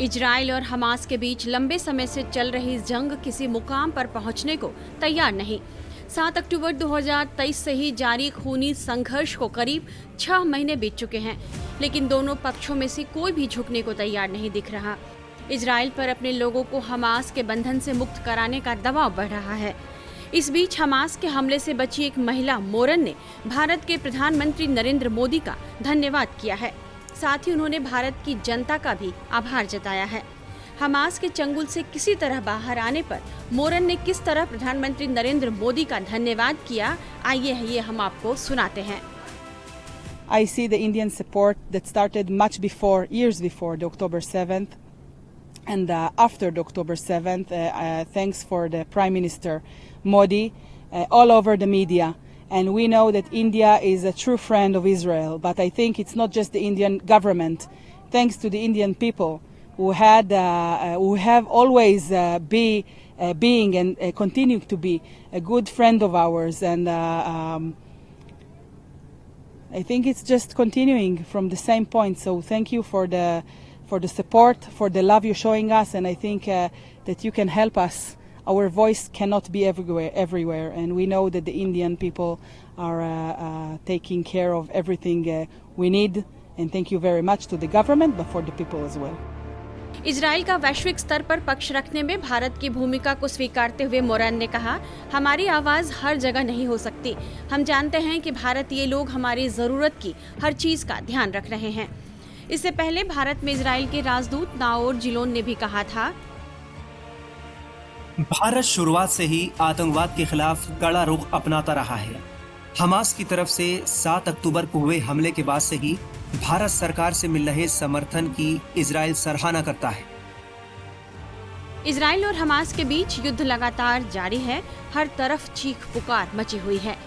Israel और Hamas के बीच लंबे समय से चल रही जंग किसी मुकाम पर पहुंचने को तैयार नहीं। 7 अक्टूबर 2023 से ही जारी खूनी संघर्ष को करीब 6 महीने बीत चुके हैं, लेकिन दोनों पक्षों में से कोई भी झुकने को तैयार नहीं दिख रहा। इजराइल पर अपने लोगों को हमास के बंधन से मुक्त कराने का दबाव बढ़ रहा है। इस बीच हमास के हमले से बची एक महिला मोरन ने भारत के प्रधानमंत्री नरेंद्र मोदी का धन्यवाद किया है। साथ ही उन्होंने भारत की जनता का भी आभार जताया है। हमास के चंगुल से किसी तरह बाहर आने पर मोरन ने किस तरह प्रधानमंत्री नरेंद्र मोदी का धन्यवाद किया, आइए ये हम आपको सुनाते हैं। I see the Indian support that started much before, years before the October 7th, and after the October 7th. Thanks for the Prime Minister Modi, all over the media. And we know that India is a true friend of Israel, but I think it's not just the Indian government. Thanks to the Indian people who have always being and continue to be a good friend of ours, and I think it's just continuing from the same point. So thank you for the support, for the love you're showing us, and I think that you can help us. Our voice cannot be everywhere, and we know that the Indian people are taking care of everything we need. And thank you very much to the government, but for the people as well. Israel का वैश्विक स्तर पर पक्ष रखने में भारत की भूमिका को स्वीकारते हुए मोरन ने कहा, हमारी आवाज हर जगह नहीं हो सकती। हम जानते हैं कि भारतीय लोग हमारी जरूरत की हर चीज का ध्यान रख रहे हैं। इससे पहले भारत में इजराइल के राजदूत नाओर जिलोन ने भी कहा था, भारत शुरुआत से ही आतंकवाद के खिलाफ कड़ा रुख अपनाता रहा है। हमास की तरफ से 7 अक्टूबर को हुए हमले के बाद से ही भारत सरकार से मिल रहे समर्थन की इजराइल सराहना करता है। इजराइल और हमास के बीच युद्ध लगातार जारी है। हर तरफ चीख पुकार मची हुई है।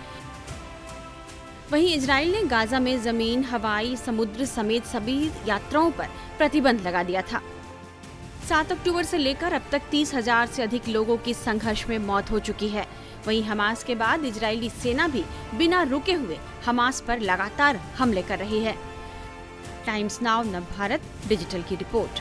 वहीं इजराइल ने गाजा में जमीन, हवाई, समुद्र समेत सभी यात्राओं पर प्रतिबंध लगा दिया था। 7 अक्टूबर से लेकर अब तक 30,000 से अधिक लोगों की संघर्ष में मौत हो चुकी है। वहीं हमास के बाद इजरायली सेना भी बिना रुके हुए हमास पर लगातार हमले कर रही है। टाइम्स नाउ नव भारत डिजिटल की रिपोर्ट।